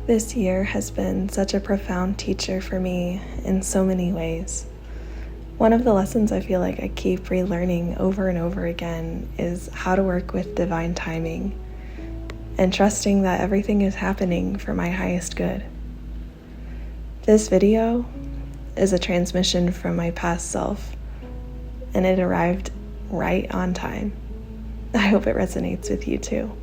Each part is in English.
This year has been such a profound teacher for me in so many ways. One of the lessons I feel like I keep relearning over and over again is how to work with divine timing and trusting that everything is happening for my highest good. This video is a transmission from my past self, and it arrived right on time. I hope it resonates with you too.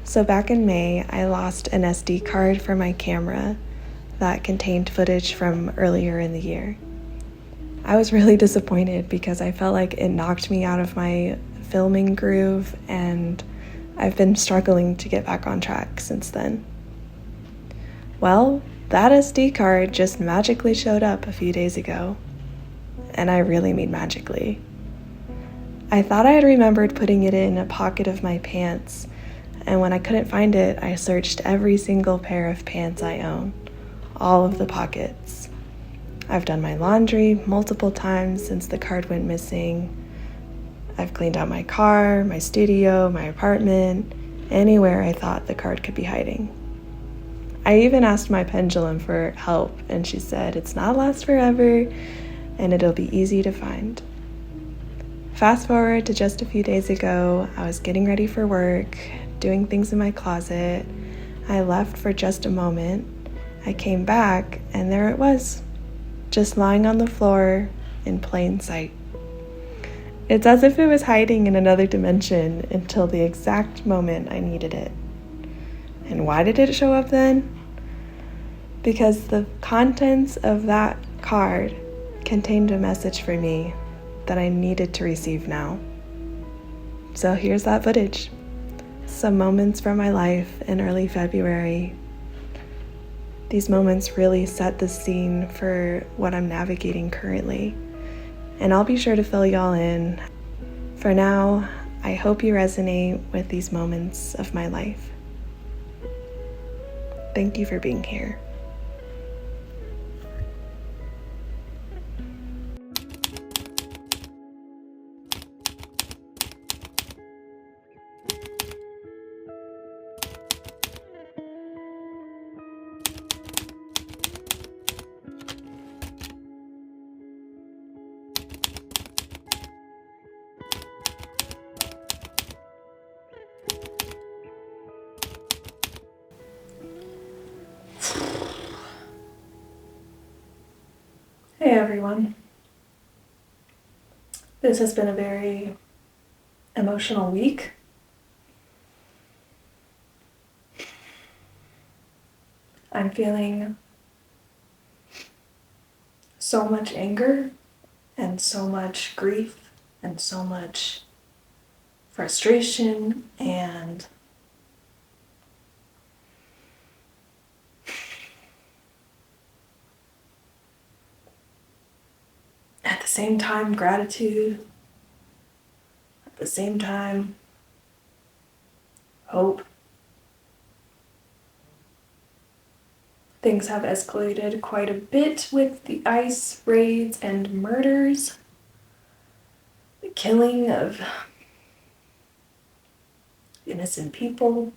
So back in May, I lost an SD card for my camera that contained footage from earlier in the year. I was really disappointed because I felt like it knocked me out of my filming groove, and I've been struggling to get back on track since then. Well, that SD card just magically showed up a few days ago, and I really mean magically. I thought I had remembered putting it in a pocket of my pants, and when I couldn't find it, I searched every single pair of pants I own, all of the pockets. I've done my laundry multiple times since the card went missing. I've cleaned out my car, my studio, my apartment, anywhere I thought the card could be hiding. I even asked my pendulum for help, and she said it's not last forever and it'll be easy to find. Fast forward to just a few days ago, I was getting ready for work, doing things in my closet. I left for just a moment. I came back, and there it was, just lying on the floor in plain sight. It's as if it was hiding in another dimension until the exact moment I needed it. And why did it show up then? Because the contents of that card contained a message for me that I needed to receive now. So here's that footage. Some moments from my life in early February. These moments really set the scene for what I'm navigating currently, and I'll be sure to fill y'all in. For now, I hope you resonate with these moments of my life. Thank you for being here. Hey everyone. This has been a very emotional week. I'm feeling so much anger and so much grief and so much frustration, and at the same time gratitude, at the same time hope. Things have escalated quite a bit with the ICE raids and murders, the killing of innocent people,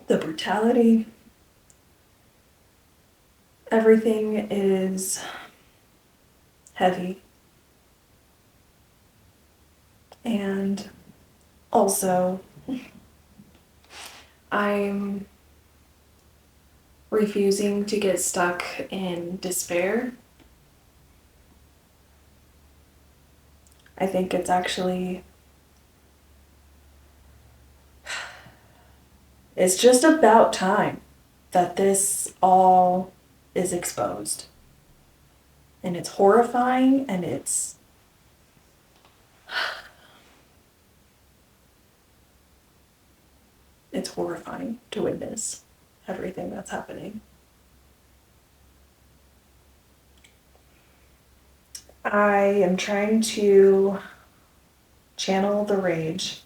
the brutality. Everything is heavy. And also, I'm refusing to get stuck in despair. I think it's just about time that this all is exposed. And it's horrifying, and it's horrifying to witness everything that's happening. I am trying to channel the rage.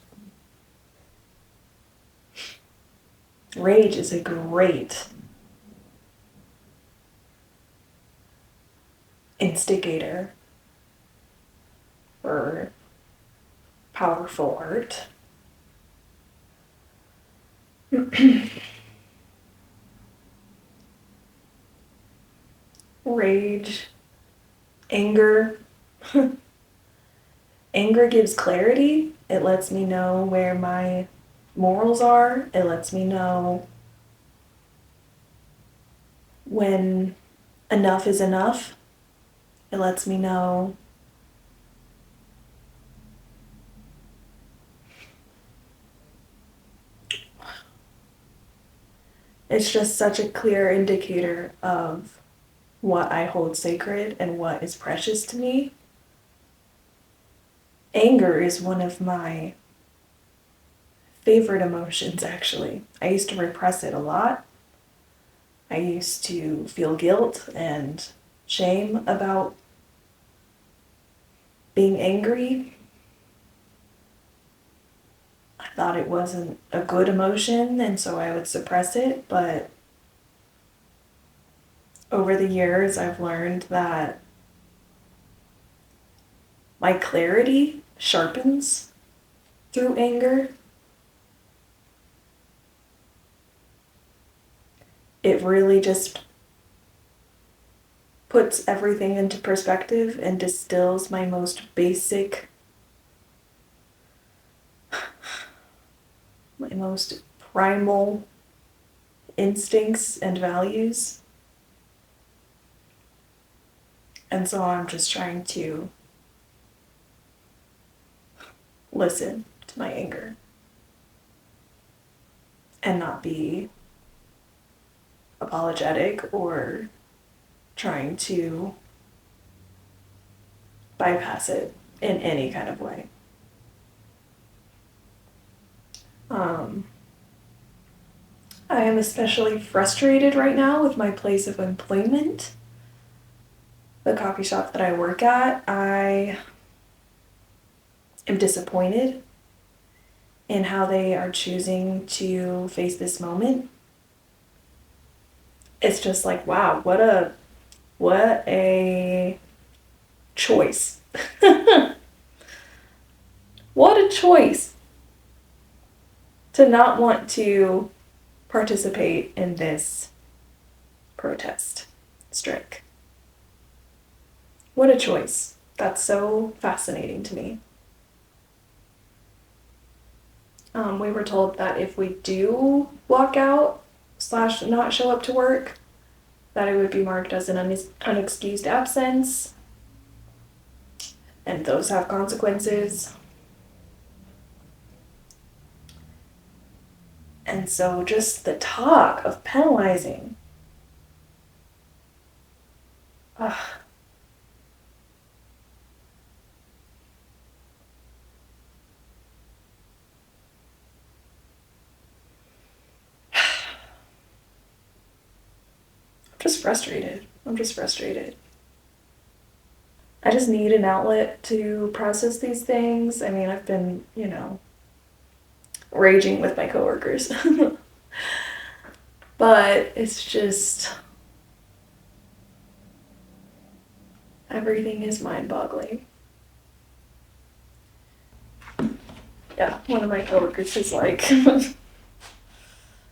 Rage is a great instigator for powerful art. Rage, anger. Anger gives clarity. It lets me know where my morals are. It lets me know when enough is enough. It lets me know it's just such a clear indicator of what I hold sacred and what is precious to me. Anger is one of my favorite emotions, actually. I used to repress it a lot. I used to feel guilt and shame about being angry. I thought it wasn't a good emotion, and so I would suppress it, but over the years, I've learned that my clarity sharpens through anger. It really just puts everything into perspective and distills my most basic, my most primal instincts and values. And so I'm just trying to listen to my anger and not be apologetic or trying to bypass it in any kind of way. I am especially frustrated right now with my place of employment. The coffee shop that I work at, I am disappointed in how they are choosing to face this moment. It's just like, wow, what a choice. What a choice to not want to participate in this protest strike. What a choice. That's so fascinating to me. We were told that if we do walk out / not show up to work, that it would be marked as an unexcused absence, and those have consequences. And so just the talk of penalizing, I'm just frustrated. I just need an outlet to process these things. I mean, I've been, raging with my coworkers. But it's just, everything is mind-boggling. Yeah, one of my coworkers is like,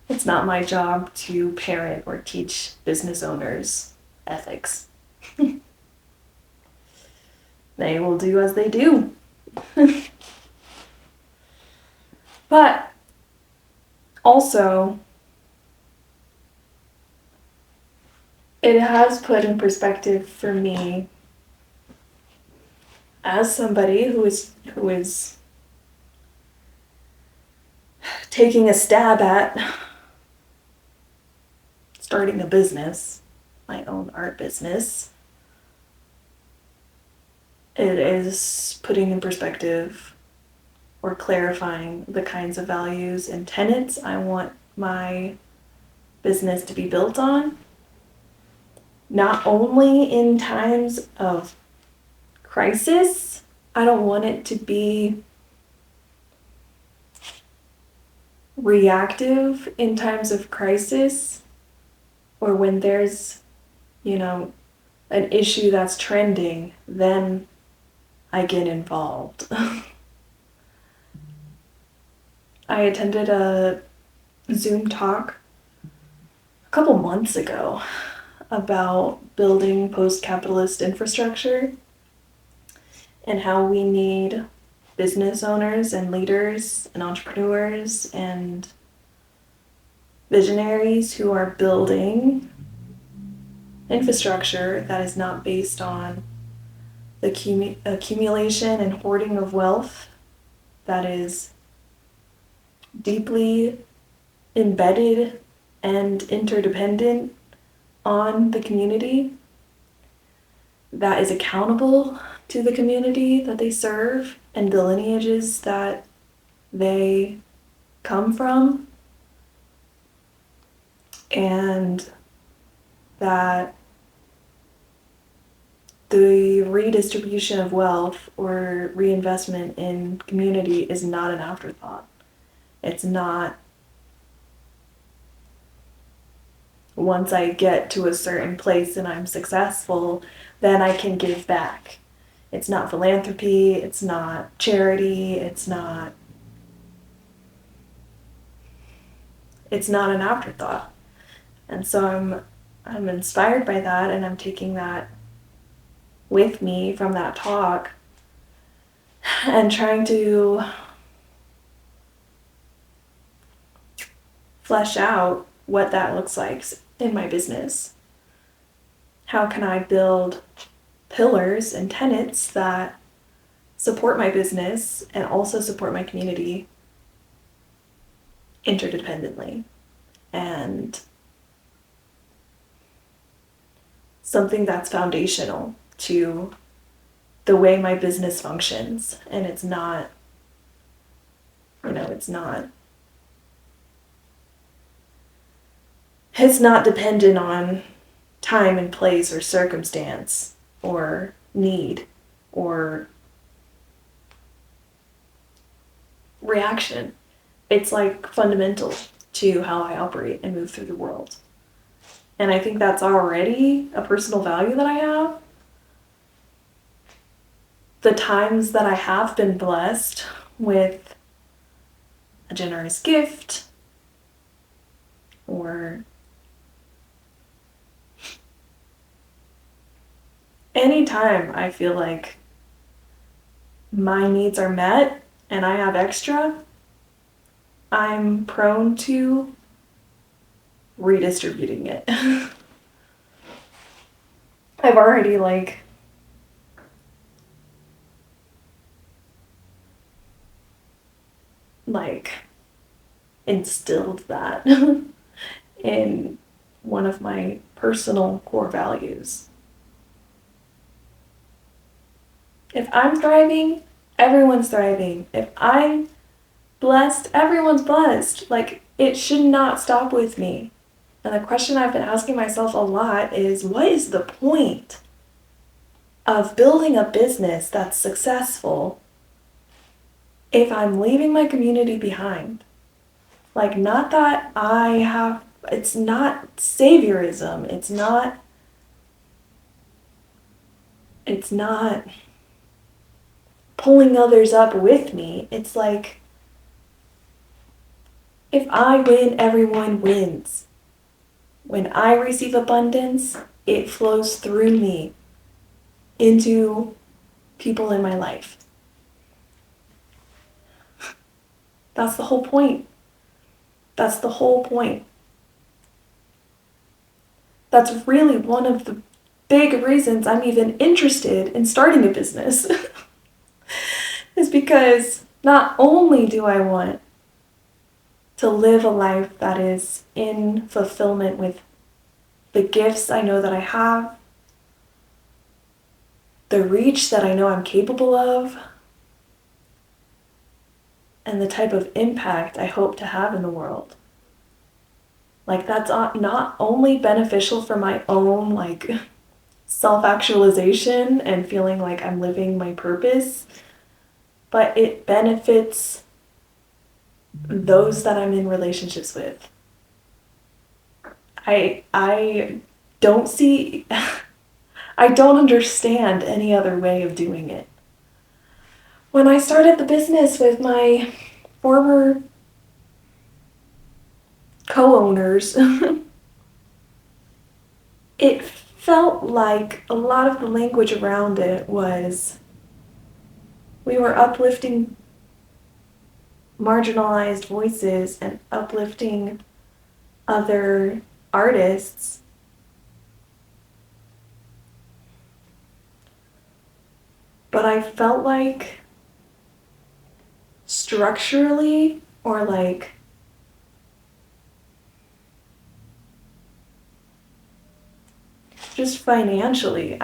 it's not my job to parent or teach business owners ethics. They will do as they do. But also, it has put in perspective for me as somebody who is taking a stab at starting a business, my own art business. It is putting in perspective or clarifying the kinds of values and tenets I want my business to be built on. Not only in times of crisis, I don't want it to be reactive in times of crisis or when there's, an issue that's trending, then I get involved. I attended a Zoom talk a couple months ago about building post-capitalist infrastructure and how we need business owners and leaders and entrepreneurs and visionaries who are building infrastructure that is not based on the accumulation and hoarding of wealth, that is deeply embedded and interdependent on the community, that is accountable to the community that they serve and the lineages that they come from, and that the redistribution of wealth or reinvestment in community is not an afterthought. It's not once I get to a certain place and I'm successful, then I can give back. It's not philanthropy, it's not charity, it's not an afterthought. And so I'm inspired by that, and I'm taking that with me from that talk and trying to flesh out what that looks like in my business. How can I build pillars and tenets that support my business and also support my community interdependently? And something that's foundational to the way my business functions. And it's not dependent on time and place or circumstance or need or reaction. It's like fundamental to how I operate and move through the world. And I think that's already a personal value that I have. The times that I have been blessed with a generous gift or anytime I feel like my needs are met and I have extra, I'm prone to redistributing it. I've already instilled that in one of my personal core values. If I'm thriving, everyone's thriving. If I'm blessed, everyone's blessed. It should not stop with me. And the question I've been asking myself a lot is, what is the point of building a business that's successful if I'm leaving my community behind? Not that it's not saviorism. It's not pulling others up with me. It's like, if I win, everyone wins. When I receive abundance, it flows through me into people in my life. That's the whole point. That's the whole point. That's really one of the big reasons I'm even interested in starting a business. Is because not only do I want to live a life that is in fulfillment with the gifts I know that I have, the reach that I know I'm capable of, and the type of impact I hope to have in the world. That's not only beneficial for my own self-actualization and feeling like I'm living my purpose, but it benefits those that I'm in relationships with. I don't see, I don't understand any other way of doing it. When I started the business with my former co-owners, it felt like a lot of the language around it was we were uplifting marginalized voices and uplifting other artists. But I felt like structurally or like just financially,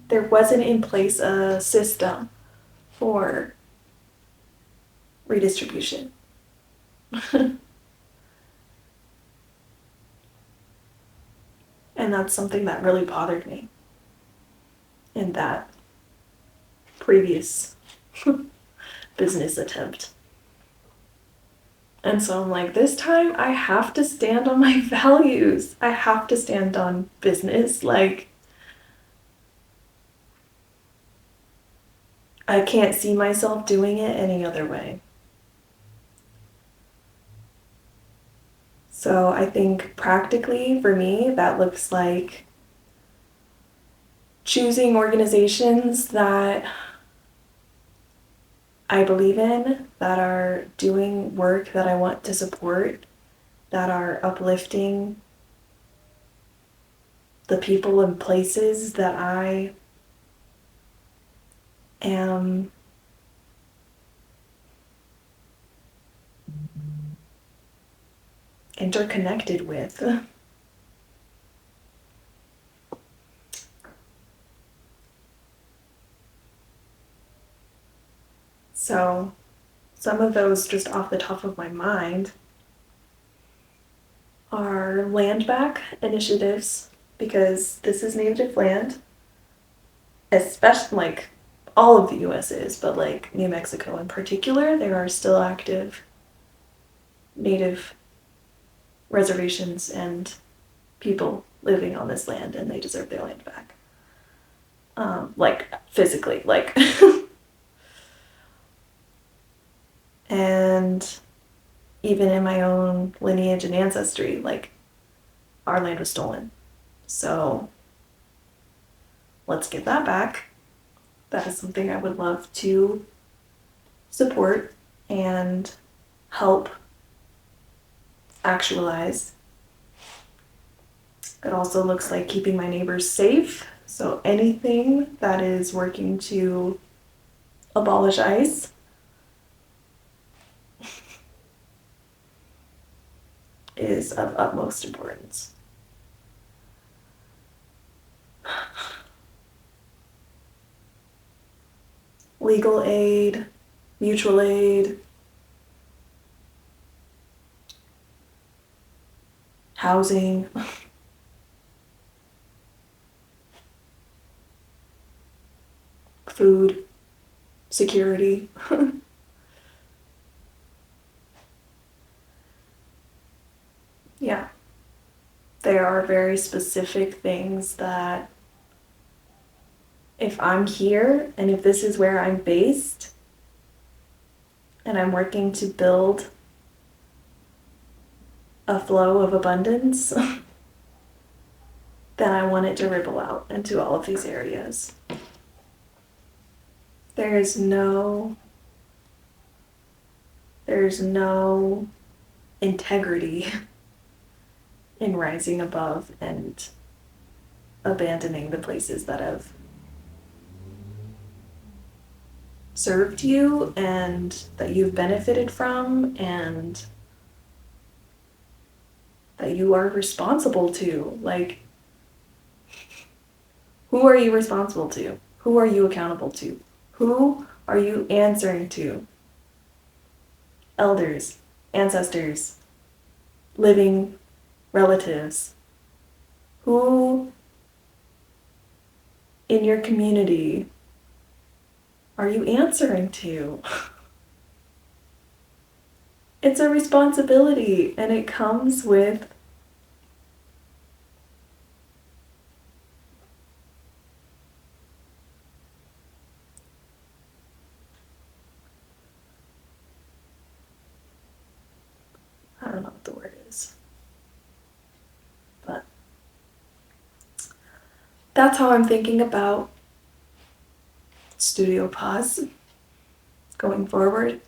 there wasn't in place a system for redistribution. And that's something that really bothered me in that previous business attempt. And so I'm like, this time I have to stand on my values. I have to stand on business. Like, I can't see myself doing it any other way. So I think practically for me, that looks like choosing organizations that I believe in, that are doing work that I want to support, that are uplifting the people and places that I am interconnected with. So some of those just off the top of my mind are land back initiatives, because this is native land, especially like all of the US is, but like New Mexico in particular, there are still active native reservations and people living on this land, and they deserve their land back. Like physically, like and even in my own lineage and ancestry, like our land was stolen. So let's get that back. That is something I would love to support and help actualize. It also looks like keeping my neighbors safe. So anything that is working to abolish ICE is of utmost importance. Legal aid, mutual aid, housing, food, security. Yeah. There are very specific things that if I'm here and if this is where I'm based and I'm working to build a flow of abundance, then I want it to ripple out into all of these areas. There's no integrity in rising above and abandoning the places that have served you and that you've benefited from and that you are responsible to. Like, who are you responsible to? Who are you accountable to? Who are you answering to? Elders, ancestors, living relatives. Who in your community are you answering to? It's a responsibility, and it comes with I don't know what the word is. that's how I'm thinking about Studio Pause going forward.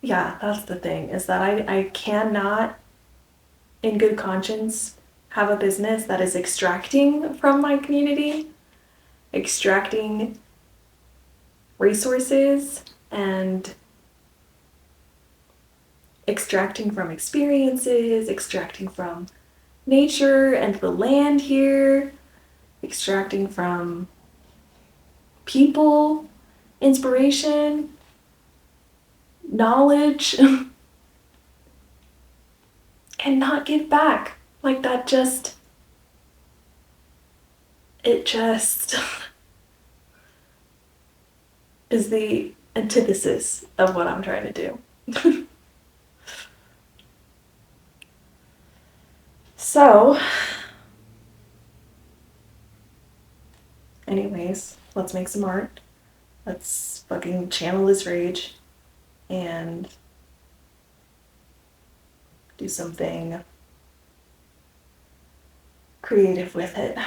Yeah, that's the thing, is that I cannot, in good conscience, have a business that is extracting from my community, extracting resources, and extracting from experiences, extracting from nature and the land here, extracting from people, inspiration, knowledge, and not give back. Like that just, it just is the antithesis of what I'm trying to do. So, anyways, let's make some art. Let's fucking channel this rage and do something creative with it.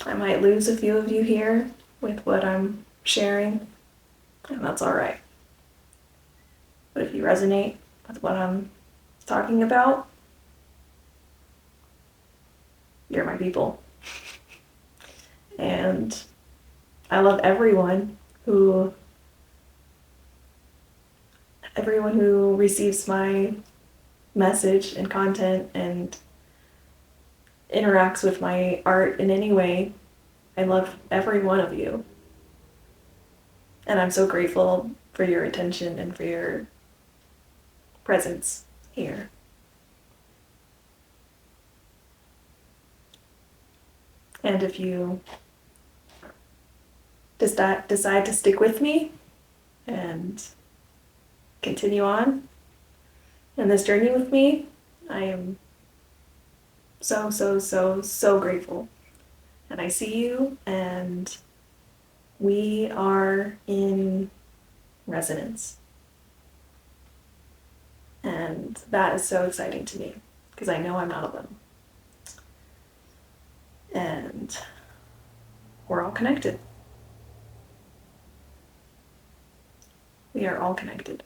I might lose a few of you here with what I'm sharing, and that's all right. But if you resonate with what I'm talking about, you're my people. And I love everyone who receives my message and content and interacts with my art in any way. I love every one of you. And I'm so grateful for your attention and for your presence here. And if you decide to stick with me and continue on in this journey with me, I am so, so, so, so grateful. And I see you, and we are in resonance. And that is so exciting to me, because I know I'm not alone. And we're all connected. We are all connected.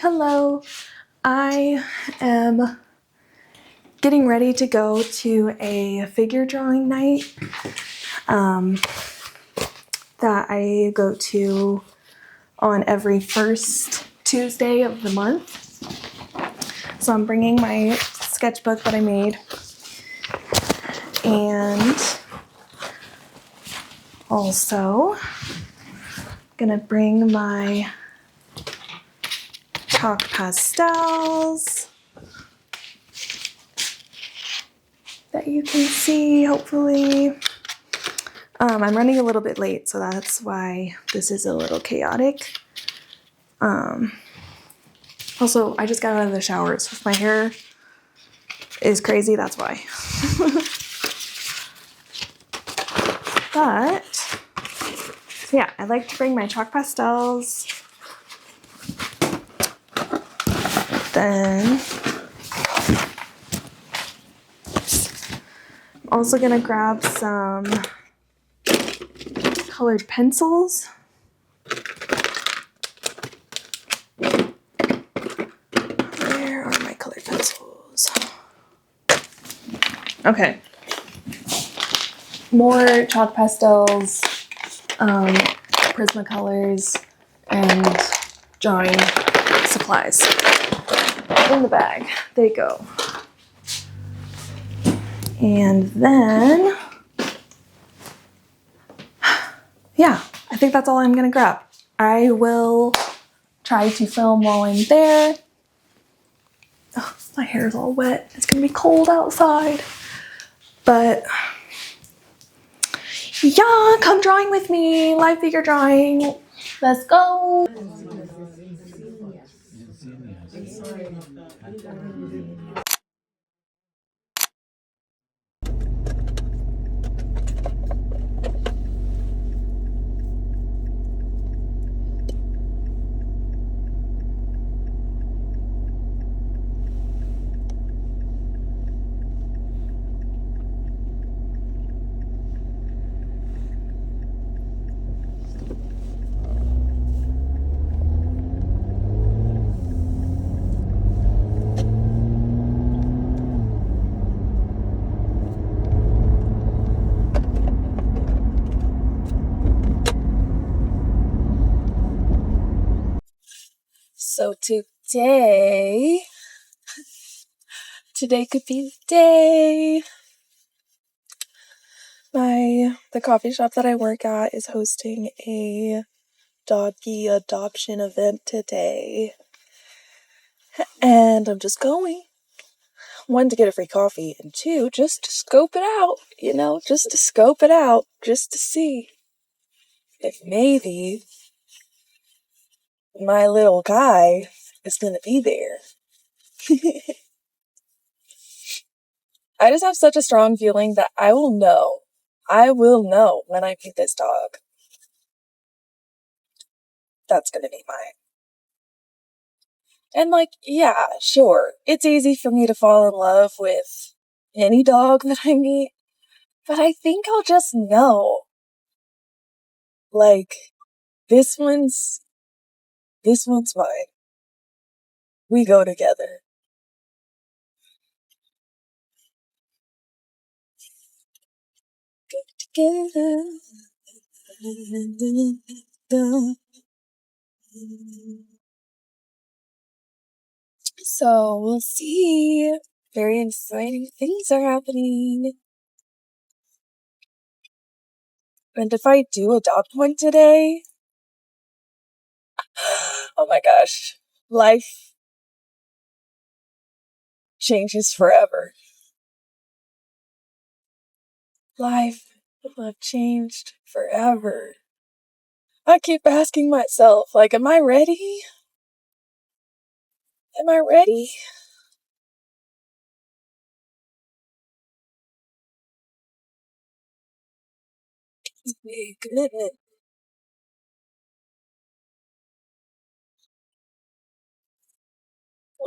Hello. I am getting ready to go to a figure drawing night that I go to on every first Tuesday of the month. So I'm bringing my sketchbook that I made and also gonna bring my chalk pastels that you can see, hopefully. I'm running a little bit late, so that's why this is a little chaotic. Also, I just got out of the shower, so if my hair is crazy, that's why. But, so yeah, I like to bring my chalk pastels. Then, I'm also gonna grab some colored pencils. Where are my colored pencils? Okay. More chalk pastels, Prismacolors, and drawing supplies in the bag. There you go. And then, yeah, I think that's all I'm gonna grab. I will try to film while I'm there. Oh, my hair's all wet. It's gonna be cold outside. But yeah, come drawing with me. Live figure drawing. Let's go. So today could be the day. The coffee shop that I work at is hosting a doggy adoption event today. And I'm just going. One, to get a free coffee, and two, just to scope it out, just to scope it out, just to see if maybe my little guy is gonna be there. I just have such a strong feeling that I will know when I meet this dog. That's gonna be mine. And yeah, sure, it's easy for me to fall in love with any dog that I meet, but I think I'll just know. This one's mine. We go together. Go together. So we'll see. Very exciting things are happening. And if I do adopt one today, oh my gosh, life changes forever. Life will have changed forever. I keep asking myself, am I ready? Am I ready? My goodness.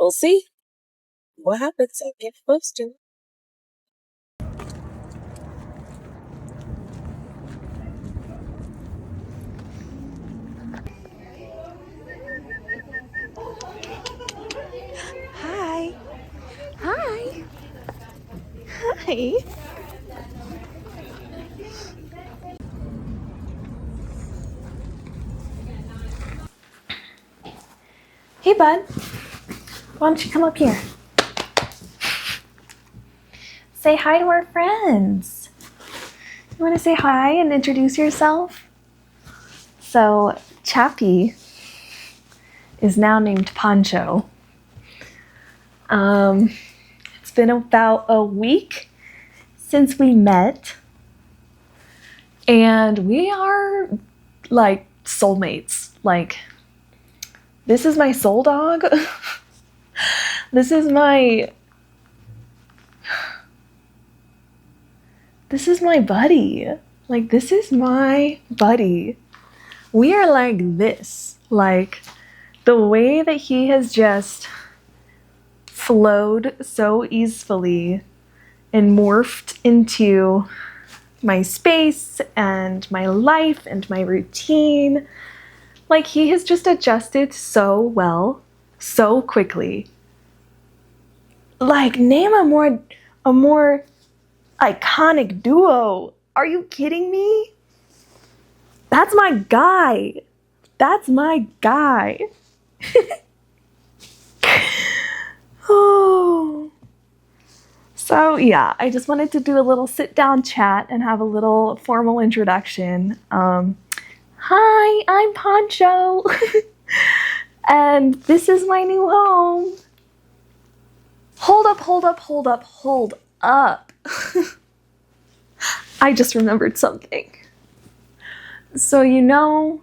We'll see what happens. I get supposed to. Hi. Hey, bud. Why don't you come up here? Say hi to our friends. You want to say hi and introduce yourself? So, Chappie is now named Poncho. It's been about a week since we met, and we are like soulmates. Like, this is my soul dog. This is my buddy. Like, this is my buddy. We are like this. Like, the way that he has just flowed so easily and morphed into my space and my life and my routine. Like, he has just adjusted so well, so quickly. Like, name a more iconic duo. Are you kidding me? That's my guy. That's my guy. Oh. So yeah, I just wanted to do a little sit down chat and have a little formal introduction. Hi, I'm Poncho. And this is my new home. Hold up. I just remembered something. So, in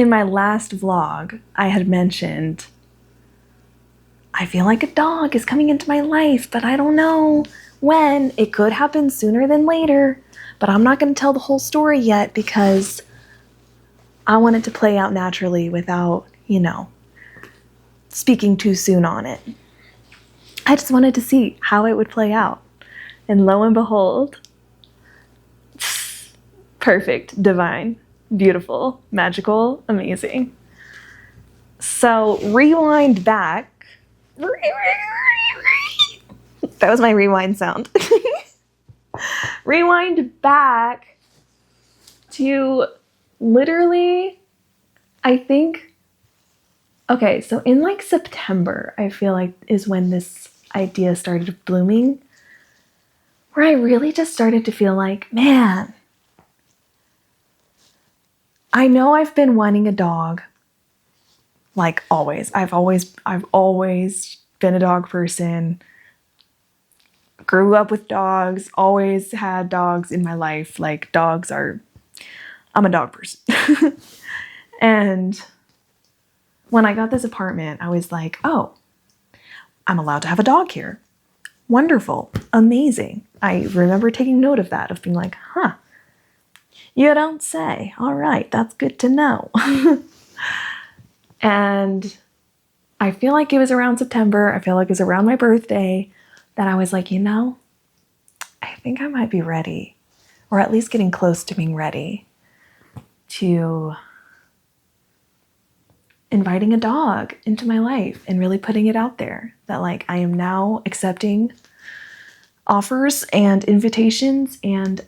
my last vlog, I had mentioned I feel like a dog is coming into my life, but I don't know when. It could happen sooner than later, but I'm not going to tell the whole story yet because I want it to play out naturally without, speaking too soon on it. I just wanted to see how it would play out. And lo and behold, perfect, divine, beautiful, magical, amazing. So rewind back. That was my rewind sound. Rewind back to literally, I think, okay, so in like September, I feel like is when this idea started blooming, where I really just started to feel like, man, I know I've been wanting a dog. Like always. I've always been a dog person. Grew up with dogs, always had dogs in my life. Like I'm a dog person. And when I got this apartment, I was like, oh, I'm allowed to have a dog here. Wonderful. Amazing. I remember taking note of that, of being like, huh, you don't say. All right, that's good to know. And I feel like it was around September, I feel like it was around my birthday, that I was like, I think I might be ready, or at least getting close to being ready to inviting a dog into my life and really putting it out there that like I am now accepting offers and invitations and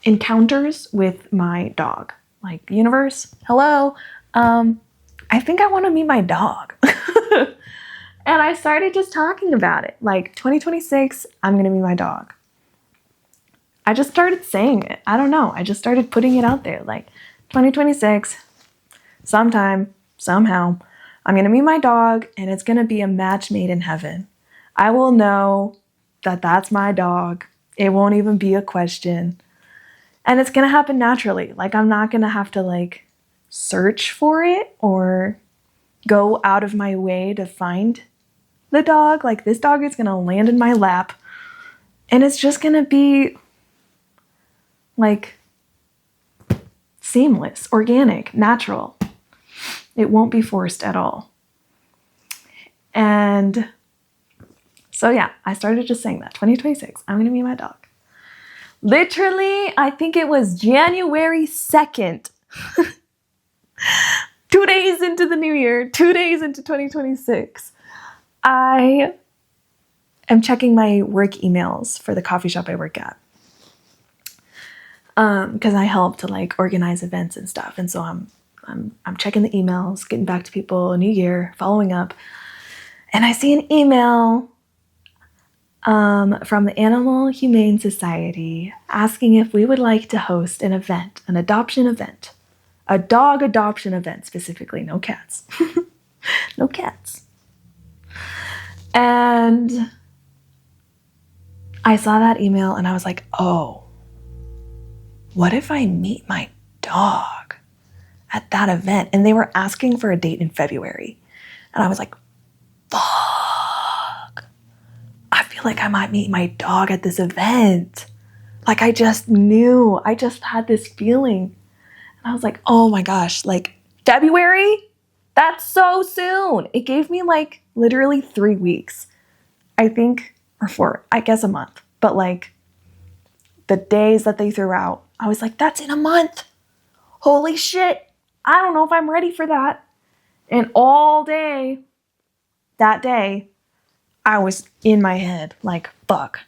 encounters with my dog. Like, universe, hello, I think I want to meet my dog. And I started just talking about it. Like, 2026, I'm going to meet my dog. I just started saying it. I don't know. I just started putting it out there. Like, 2026, sometime, somehow, I'm going to meet my dog, and it's going to be a match made in heaven. I will know that that's my dog. It won't even be a question. And it's going to happen naturally. Like, I'm not going to have to, like, search for it or go out of my way to find the dog. Like, this dog is going to land in my lap, and it's just going to be, like, seamless, organic, natural. It won't be forced at all. And so, yeah, I started just saying that. 2026, I'm going to meet my dog. Literally, I think it was January 2nd. 2 days into the new year, 2 days into 2026, I am checking my work emails for the coffee shop I work at. Because I help to like organize events and stuff. And so I'm checking the emails, getting back to people, New Year, following up. And I see an email from the Animal Humane Society asking if we would like to host an event, an adoption event, a dog adoption event specifically, no cats. No cats. And I saw that email and I was like, oh, what if I meet my dog at that event? And they were asking for a date in February. And I was like, fuck, I feel like I might meet my dog at this event. Like I just knew, I just had this feeling. And I was like, oh my gosh, like February? That's so soon. It gave me like literally 3 weeks, I think, or 4, I guess a month. But like the days that they threw out, I was like, that's in a month. Holy shit. I don't know if I'm ready for that. And all day, that day, I was in my head like, fuck.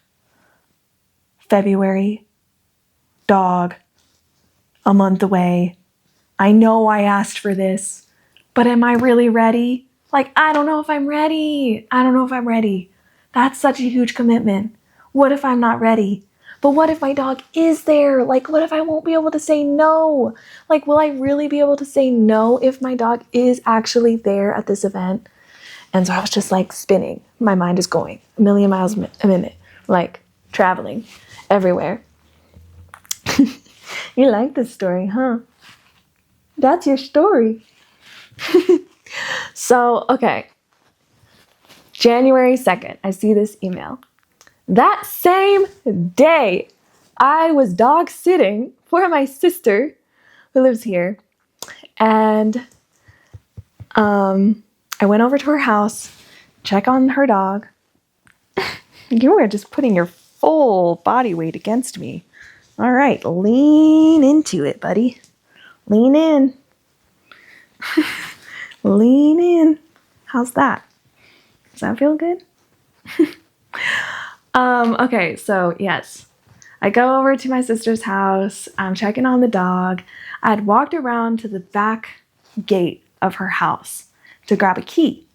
February, dog, a month away. I know I asked for this, but am I really ready? Like, I don't know if I'm ready. I don't know if I'm ready. That's such a huge commitment. What if I'm not ready? But what if my dog is there? Like, what if I won't be able to say no? Like, will I really be able to say no if my dog is actually there at this event? And so I was just like spinning. My mind is going a million miles a minute, like traveling everywhere. You like this story, huh? That's your story. So, okay. January 2nd, I see this email. That same day, I was dog sitting for my sister who lives here. And I went over to her house, check on her dog. You were just putting your full body weight against me. All right, lean into it, buddy. Lean in. Lean in. How's that? Does that feel good? Okay, so yes. I go over to my sister's house. I'm checking on the dog. I'd walked around to the back gate of her house to grab a key,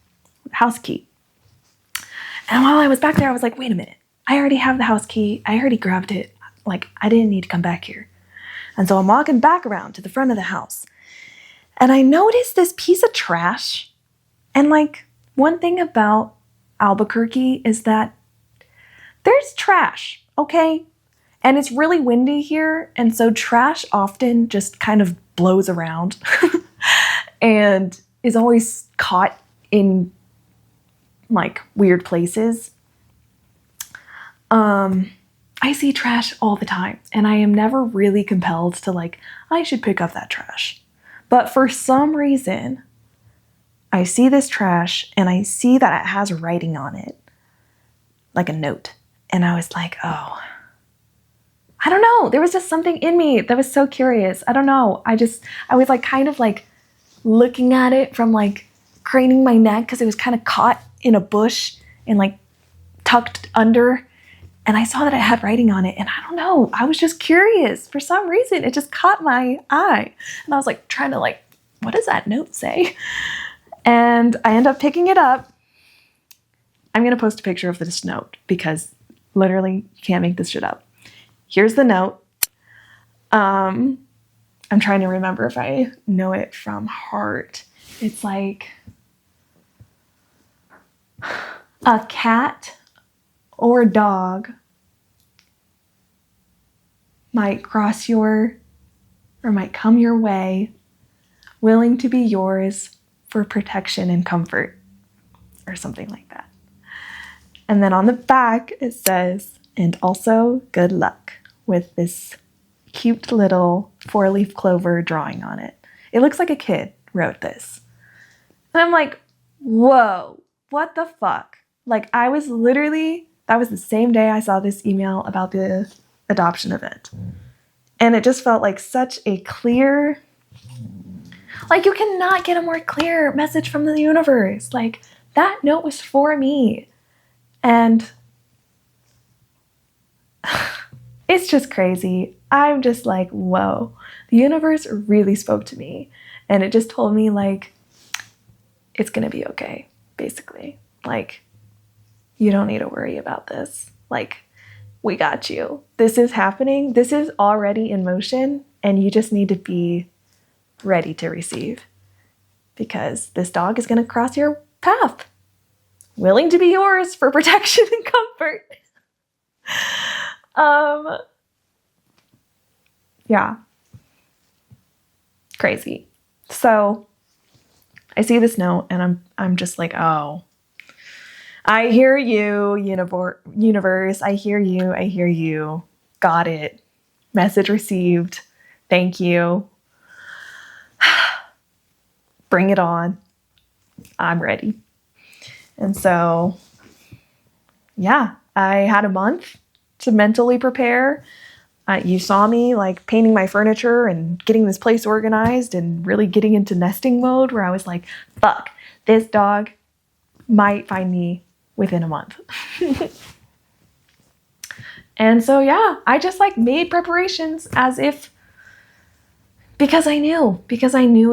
house key. And while I was back there, I was like, wait a minute. I already have the house key. I already grabbed it. Like, I didn't need to come back here. And so I'm walking back around to the front of the house. And I noticed this piece of trash. And like, one thing about Albuquerque is that there's trash, okay? And it's really windy here. And so trash often just kind of blows around and is always caught in like weird places. I see trash all the time and I am never really compelled to like, I should pick up that trash. But for some reason, I see this trash and I see that it has writing on it, like a note. And I was like, oh, I don't know. There was just something in me that was so curious. I don't know. I was like kind of like looking at it from like craning my neck because it was kind of caught in a bush and like tucked under. And I saw that it had writing on it. And I don't know. I was just curious. For some reason, it just caught my eye. And I was like trying to like, what does that note say? And I end up picking it up. I'm going to post a picture of this note because literally you can't make this shit up. Here's the note. I'm trying to remember if I know it from heart. It's like a cat or dog might cross your or might come your way, willing to be yours for protection and comfort, or something like that. And then on the back it says, and also good luck, with this cute little 4-leaf clover drawing on it. It looks like a kid wrote this. And I'm like, whoa, what the fuck? Like I was literally, that was the same day I saw this email about the adoption event. And it just felt like such a clear, like you cannot get a more clear message from the universe. Like that note was for me. And it's just crazy. I'm just like, whoa, the universe really spoke to me. And it just told me, like, it's going to be okay, basically. Like, you don't need to worry about this. Like, we got you. This is happening. This is already in motion. And you just need to be ready to receive. Because this dog is going to cross your path, willing to be yours for protection and comfort. Yeah. Crazy. So I see this note and I'm just like, oh, I hear you, universe. I hear you. I hear you. Got it. Message received. Thank you. Bring it on. I'm ready. And so, yeah, I had a month to mentally prepare. You saw me like painting my furniture and getting this place organized and really getting into nesting mode where I was like, fuck, this dog might find me within a month. And so, yeah, I just like made preparations as if, because I knew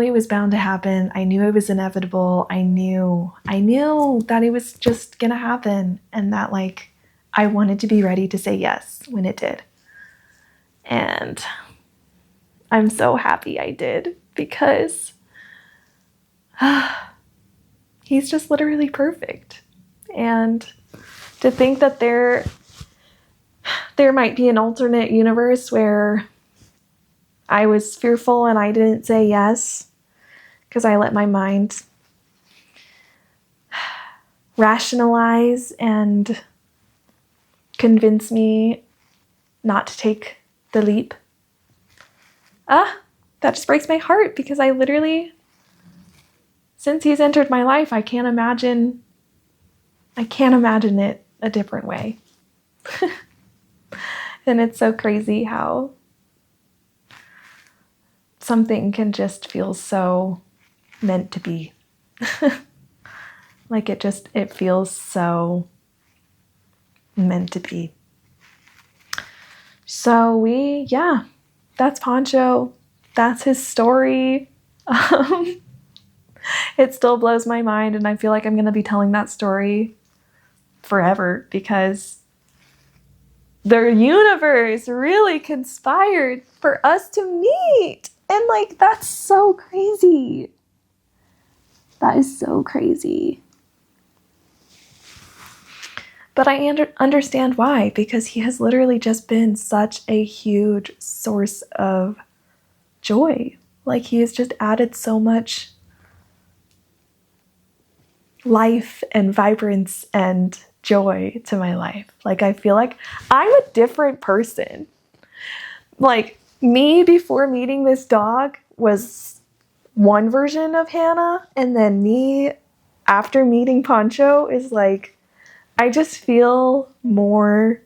it was bound to happen. I knew it was inevitable. I knew that it was just gonna happen and that like I wanted to be ready to say yes when it did. And I'm so happy I did because he's just literally perfect. And to think that there might be an alternate universe where I was fearful and I didn't say yes because I let my mind rationalize and convince me not to take the leap. That just breaks my heart because I literally, since he's entered my life, I can't imagine it a different way. And it's so crazy how something can just feel so meant to be. Like it feels so meant to be. So that's Poncho. That's his story. It still blows my mind, and I feel like I'm going to be telling that story forever because the universe really conspired for us to meet. And like, that's so crazy. That is so crazy. But I understand why, because he has literally just been such a huge source of joy. Like, he has just added so much life and vibrance and joy to my life. Like, I feel like I'm a different person. Like, me before meeting this dog was one version of Hannah, and then me after meeting Poncho is like, I just feel more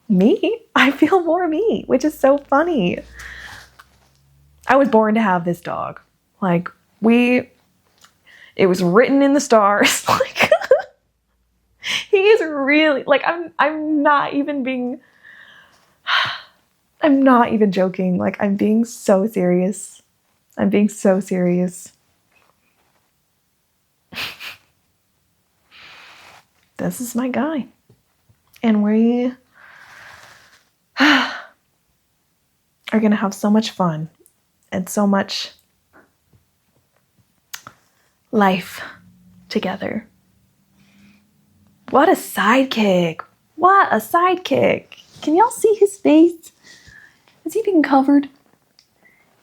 me. I feel more me, which is so funny. I was born to have this dog. Like, it was written in the stars. Like, he is really, like, I'm not even joking. Like, I'm being so serious. This is my guy. And we are going to have so much fun and so much life together. What a sidekick. What a sidekick. Can y'all see his face? Is he being covered?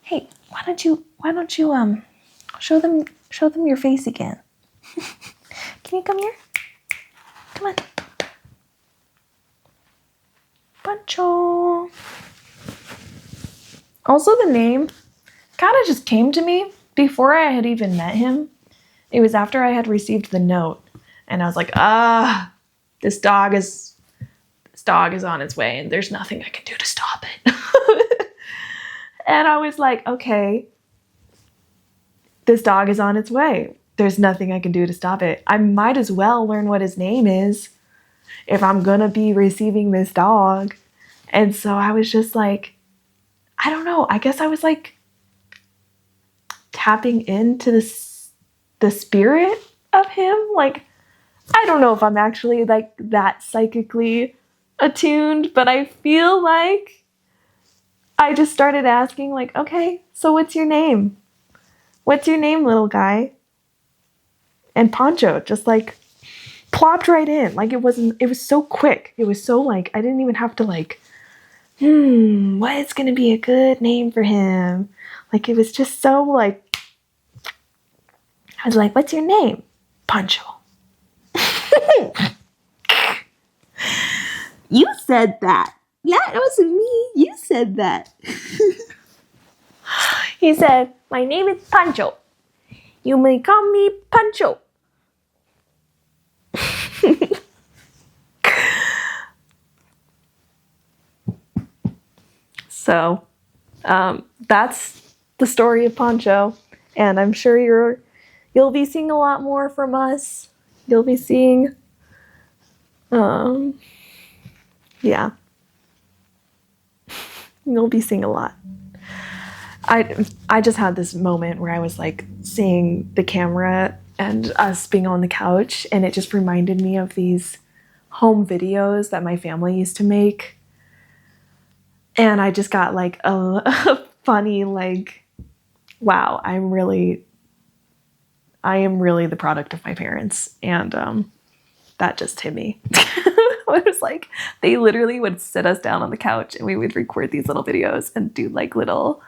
Hey, why don't you show them your face again? Can you come here? Come on. Poncho. Also, the name kind of just came to me before I had even met him. It was after I had received the note. And I was like, this dog is on its way and there's nothing I can do to stop it. And I was like, okay, this dog is on its way. There's nothing I can do to stop it. I might as well learn what his name is if I'm going to be receiving this dog. And so I was just like, I don't know, I guess I was like tapping into the spirit of him. Like, I don't know if I'm actually like that psychically attuned, but I feel like I just started asking, like, okay, so what's your name? What's your name, little guy? And Poncho just like plopped right in. Like, it was so quick. It was so like, I didn't even have to like, what's gonna be a good name for him? Like, it was just so like, I was like, what's your name? Poncho. You said that. That wasn't me. You said that. He said, my name is Poncho. You may call me Poncho. So, that's the story of Poncho. And I'm sure you'll be seeing a lot more from us. You'll be seeing, yeah. You'll be seeing a lot. I just had this moment where I was like seeing the camera and us being on the couch, and it just reminded me of these home videos that my family used to make. And I just got like a funny, like, wow, I am really the product of my parents. And that just hit me. It was like, they literally would sit us down on the couch and we would record these little videos and do like little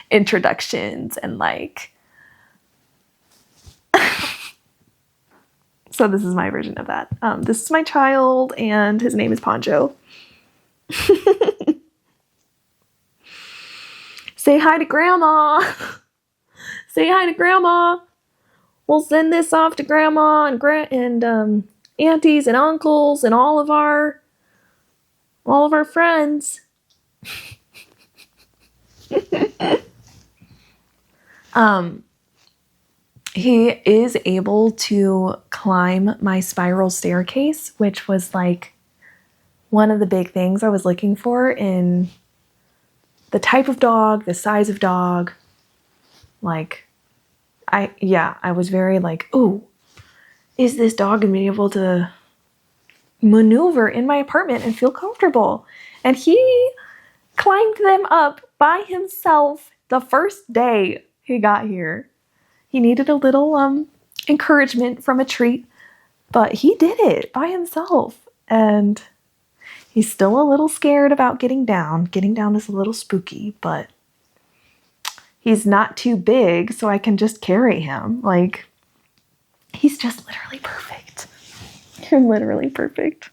introductions and like, so this is my version of that. This is my child and his name is Poncho. Say hi to Grandma. Say hi to Grandma. We'll send this off to Grandma and aunties and uncles and all of our friends. He is able to climb my spiral staircase, which was like one of the big things I was looking for in the type of dog, the size of dog. Like, I was very like, ooh, is this dog gonna be able to maneuver in my apartment and feel comfortable? And he climbed them up by himself the first day he got here. He needed a little encouragement from a treat, but he did it by himself. And he's still a little scared about getting down. Getting down is a little spooky, but he's not too big, so I can just carry him. Like, he's just literally perfect. You're literally perfect.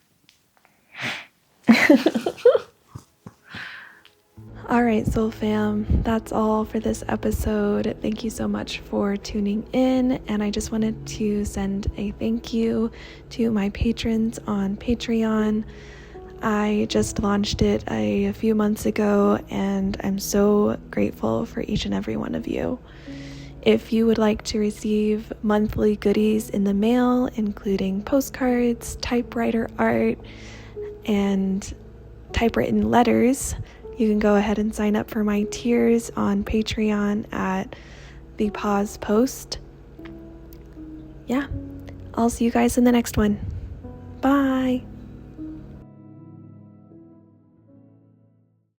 All right, Soul Fam, that's all for this episode. Thank you so much for tuning in, and I just wanted to send a thank you to my patrons on Patreon. I just launched it a few months ago, and I'm so grateful for each and every one of you. If you would like to receive monthly goodies in the mail, including postcards, typewriter art, and typewritten letters, you can go ahead and sign up for my tiers on Patreon at the Pause Post. Yeah, I'll see you guys in the next one. Bye.